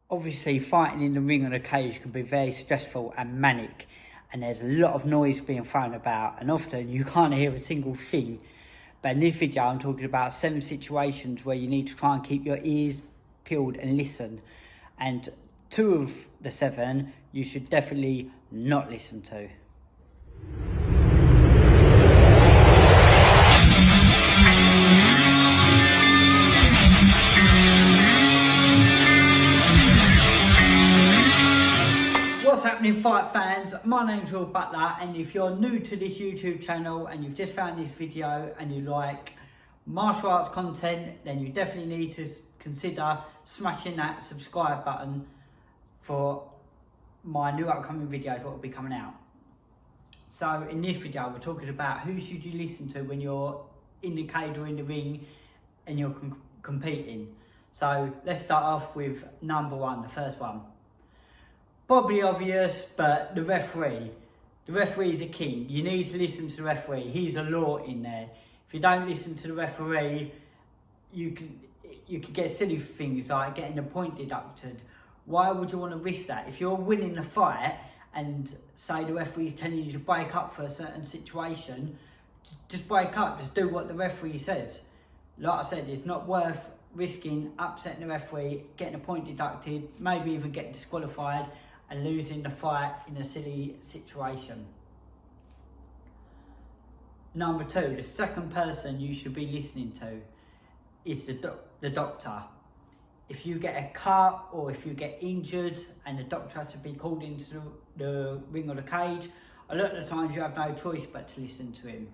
Obviously, fighting in the ring or the cage can be very stressful and manic, and there's a lot of noise being thrown about, and often you can't hear a single thing. But in this video, I'm talking about 7 situations where you need to try and keep your ears peeled and listen. And 2 of the 7 you should definitely not listen to. What's happening, fight fans? My name's Will Butler, and if you're new to this YouTube channel and you've just found this video and you like martial arts content, then you definitely need to consider smashing that subscribe button for my new upcoming videos that will be coming out. So in this video, we're talking about who should you listen to when you're in the cage or in the ring and you're competing. So let's start off with number 1, the first one. Probably obvious, but the referee. The referee is a king. You need to listen to the referee. He's a law in there. If you don't listen to the referee, you could get silly things like getting a point deducted. Why would you want to risk that? If you're winning the fight and say the referee is telling you to break up for a certain situation, just break up. Just do what the referee says. Like I said, it's not worth risking upsetting the referee, getting a point deducted, maybe even getting disqualified and losing the fight in a silly situation. Number 2, the second person you should be listening to is the doctor. If you get a cut or if you get injured and the doctor has to be called into the ring or the cage, a lot of the times you have no choice but to listen to him.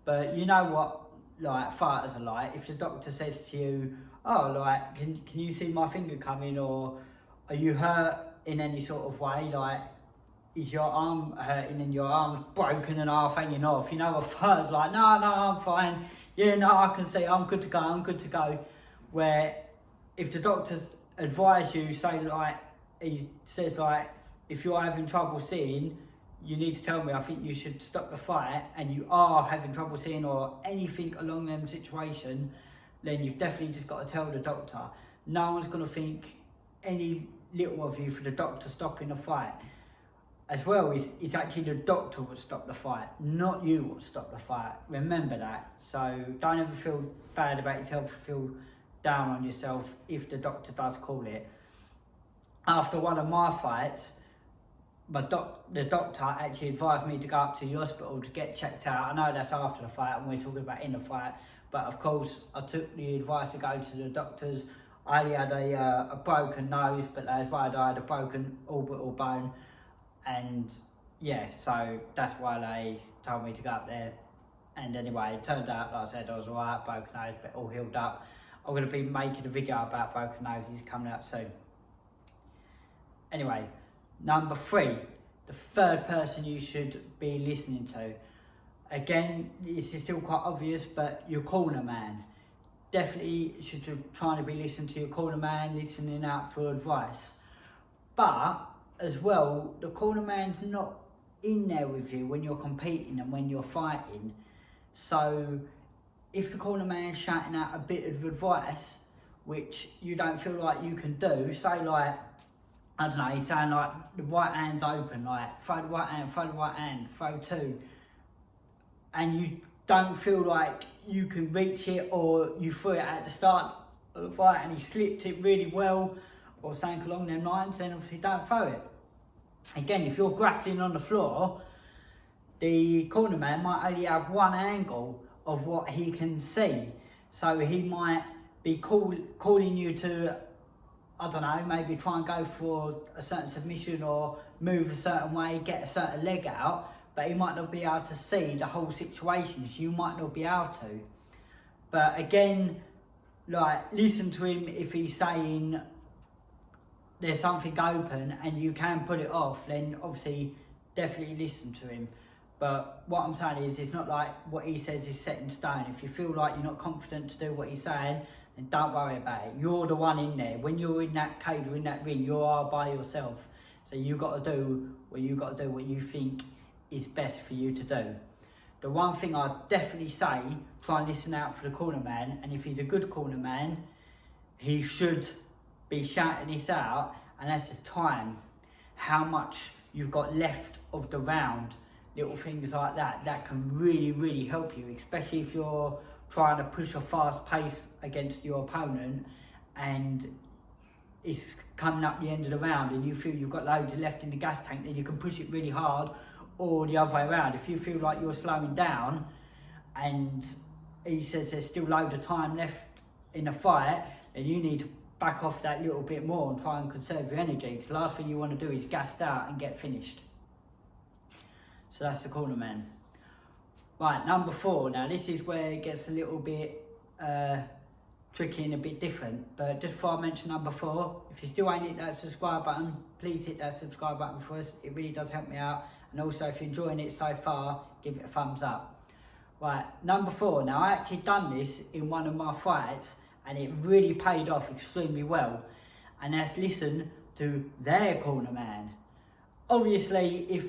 But you know what, like, fighters are like. If the doctor says to you, oh, like, can you see my finger coming, or are you hurt in any sort of way, like, is your arm hurting and your arm's broken and half hanging off? You know what fighters like, no, I'm fine. Yeah, no, I can see, I'm good to go. Where if the doctors advise you, say, like, he says, like, if you're having trouble seeing, you need to tell me, I think you should stop the fight, and you are having trouble seeing or anything along them situation, then you've definitely just got to tell the doctor. No one's going to think any little of you for the doctor stopping the fight. As well, it's actually the doctor would stop the fight, not you would stop the fight. Remember that. So don't ever feel bad about yourself, feel down on yourself if the doctor does call it. After one of my fights, the doctor actually advised me to go up to the hospital to get checked out. I know that's after the fight and we're talking about in the fight, but of course I took the advice to go to the doctors. I only had a broken nose, but they advised I had a broken orbital bone, and yeah, so that's why they told me to go up there. And anyway, it turned out, like I said, I was alright, broken nose, but all healed up. I'm going to be making a video about broken noses coming up soon. Anyway, number 3, the third person you should be listening to. Again, this is still quite obvious, but your corner man. Definitely should try to be listening to your corner man, listening out for advice. But as well, the corner man's not in there with you when you're competing and when you're fighting. So if the corner man's shouting out a bit of advice which you don't feel like you can do, say, like, I don't know, he's saying, like, the right hand's open, like, throw the right hand, throw 2, and you don't feel like you can reach it, or you threw it at the start of the fight and he slipped it really well, or something along them lines, then obviously don't throw it. Again, if you're grappling on the floor, the corner man might only have one angle of what he can see. So he might be calling you to, I don't know, maybe try and go for a certain submission or move a certain way, get a certain leg out, but he might not be able to see the whole situation, so you might not be able to. But again, like, listen to him if he's saying there's something open and you can put it off, then obviously definitely listen to him. But what I'm saying is, it's not like what he says is set in stone. If you feel like you're not confident to do what he's saying, then don't worry about it. You're the one in there. When you're in that cage or in that ring, you are by yourself. So you've got to do what you think is best for you to do. The one thing I'd definitely say, try and listen out for the corner man, and if he's a good corner man, he should be shouting this out and that's the time, how much you've got left of the round, little things like that, that can really, really help you, especially if you're trying to push a fast pace against your opponent and it's coming up the end of the round and you feel you've got loads left in the gas tank, then you can push it really hard, or the other way around. If you feel like you're slowing down and he says there's still loads of time left in the fight, then you need to back off that little bit more and try and conserve your energy, because the last thing you want to do is gassed out and get finished. So that's the corner man. Right, number 4. Now this is where it gets a little bit tricky and a bit different, but just before I mention number 4, if you still ain't hit that subscribe button, please hit that subscribe button for us. It really does help me out, and also if you're enjoying it so far, give it a thumbs up. Right, number 4. Now I actually done this in one of my fights and it really paid off extremely well, and that's listen to their corner man. Obviously, if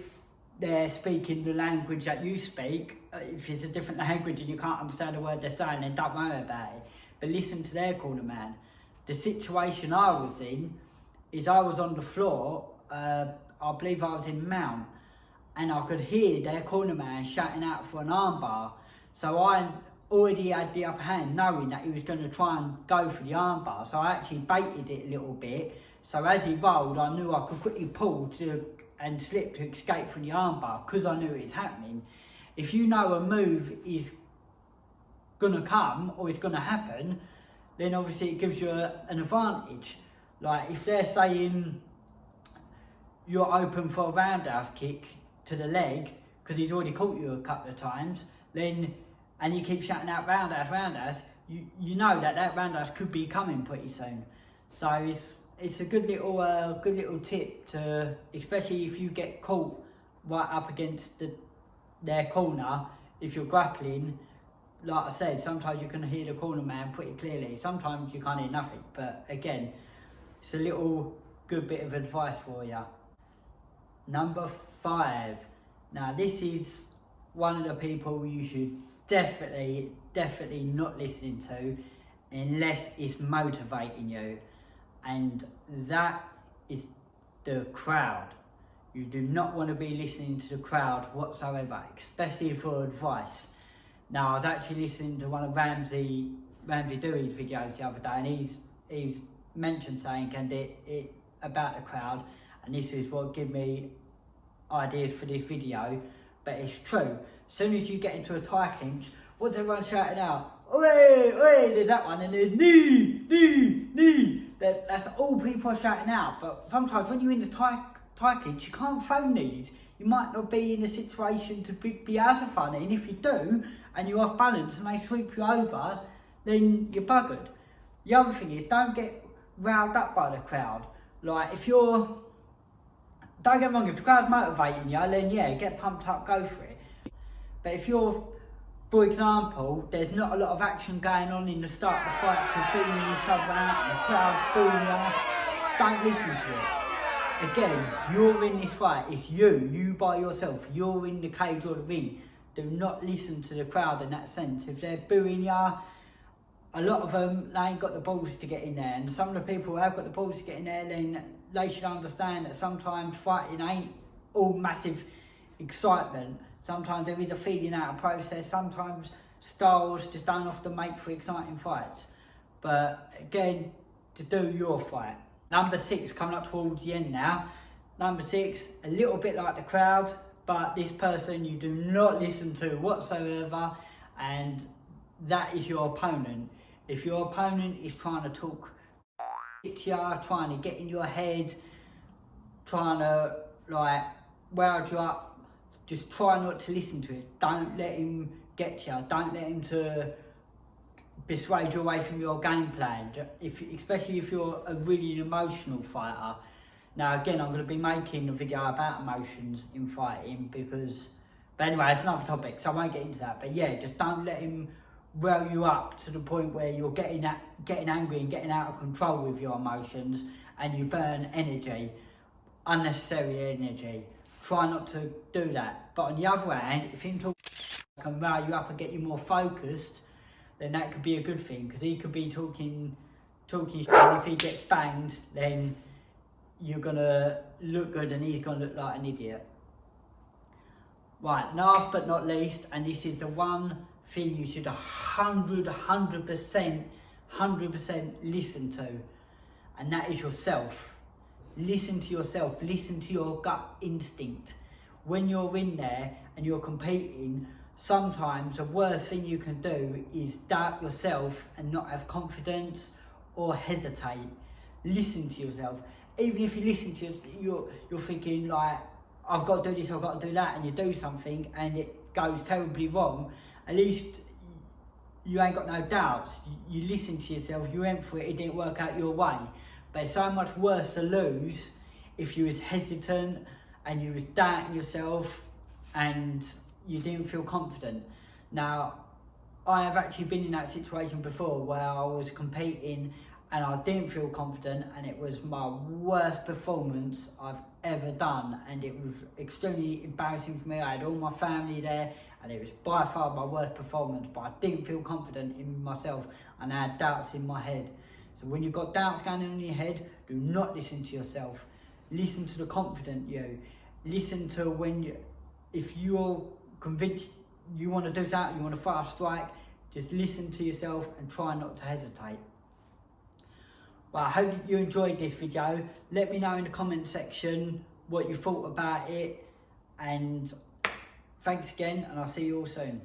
they're speaking the language that you speak, if it's a different language and you can't understand a word they're saying, then don't worry about it. But listen to their corner man. The situation I was in is I was on the floor, I believe I was in mount, and I could hear their corner man shouting out for an armbar. So I already had the upper hand, knowing that he was going to try and go for the armbar. So I actually baited it a little bit. So as he rolled, I knew I could quickly pull and slip to escape from the armbar, because I knew it was happening. If you know a move is gonna come or is gonna happen, then obviously it gives you an advantage. Like if they're saying you're open for a roundhouse kick to the leg because he's already caught you a couple of times, then and you keep shouting out roundhouse, roundhouse, you know that roundhouse could be coming pretty soon. So it's a good little tip to, especially if you get caught right up against their corner, if you're grappling. Like I said, sometimes you can hear the corner man pretty clearly, sometimes you can't hear nothing, but again, it's a little good bit of advice for you. Number 5. Now this is one of the people you should definitely not listen to unless it's motivating you, and that is the crowd. You do not want to be listening to the crowd whatsoever, especially for advice. Now I was actually listening to one of Ramsey Dewey's videos the other day, and he's mentioned saying it about the crowd, and this is what gave me ideas for this video. But it's true. As soon as you get into a tie clinch, what's everyone shouting out? Oi, oi, there's that one, and there's knee, knee, knee. That's all people are shouting out. But sometimes when you're in the tie clinch, you can't throw knees. You might not be in a situation to be able to throw it, and if you do, and you're off balance and they sweep you over, then you're buggered. The other thing is, don't get riled up by the crowd. Like don't get me wrong, if the crowd's motivating you, then yeah, get pumped up, go for it. But if you're, for example, there's not a lot of action going on in the start of the fight, you're feeling each other out and the crowd's booing you, don't listen to it. Again, you're in this fight, it's you by yourself, you're in the cage or the ring. Do not listen to the crowd in that sense. If they're booing you, a lot of them, they ain't got the balls to get in there, and some of the people who have got the balls to get in there, then they should understand that sometimes fighting ain't all massive excitement. Sometimes there is a feeling out process, sometimes styles just don't often make for exciting fights. But again, to do your fight. Number 6, coming up towards the end now. Number 6, a little bit like the crowd, but this person you do not listen to whatsoever, and that is your opponent. If your opponent is trying to talk to you, trying to get in your head, trying to like wound you up, just try not to listen to it. Don't let him get you. Don't let him to persuade you away from your game plan. Especially if you're a really emotional fighter. Now again, I'm going to be making a video about emotions in fighting but anyway, it's another topic, so I won't get into that. But yeah, just don't let him rile you up to the point where you're getting angry and getting out of control with your emotions, and you burn energy, unnecessary energy. Try not to do that. But on the other hand, if him can rile you up and get you more focused, then that could be a good thing, because he could be talking shit, and if he gets banged, then you're gonna look good and he's gonna look like an idiot. Right, last but not least, and this is the one thing you should 100% listen to, and that is yourself. Listen to yourself, listen to your gut instinct. When you're in there and you're competing, sometimes the worst thing you can do is doubt yourself and not have confidence or hesitate. Listen to yourself. Even if you listen to yourself, you're thinking like, I've got to do this, I've got to do that, and you do something and it goes terribly wrong, at least you ain't got no doubts. You listen to yourself, you went for it, it didn't work out your way. But it's so much worse to lose if you was hesitant and you was doubting yourself and you didn't feel confident. Now, I have actually been in that situation before where I was competing and I didn't feel confident, and it was my worst performance I've ever done, and it was extremely embarrassing for me. I had all my family there and it was by far my worst performance, but I didn't feel confident in myself and I had doubts in my head. So when you've got doubts going on in your head, do not listen to yourself. Listen to the confident you. Listen to if you're convinced you want to do something, you want to fire a strike, just listen to yourself and try not to hesitate. Well, I hope you enjoyed this video. Let me know in the comment section what you thought about it, and thanks again, and I'll see you all soon.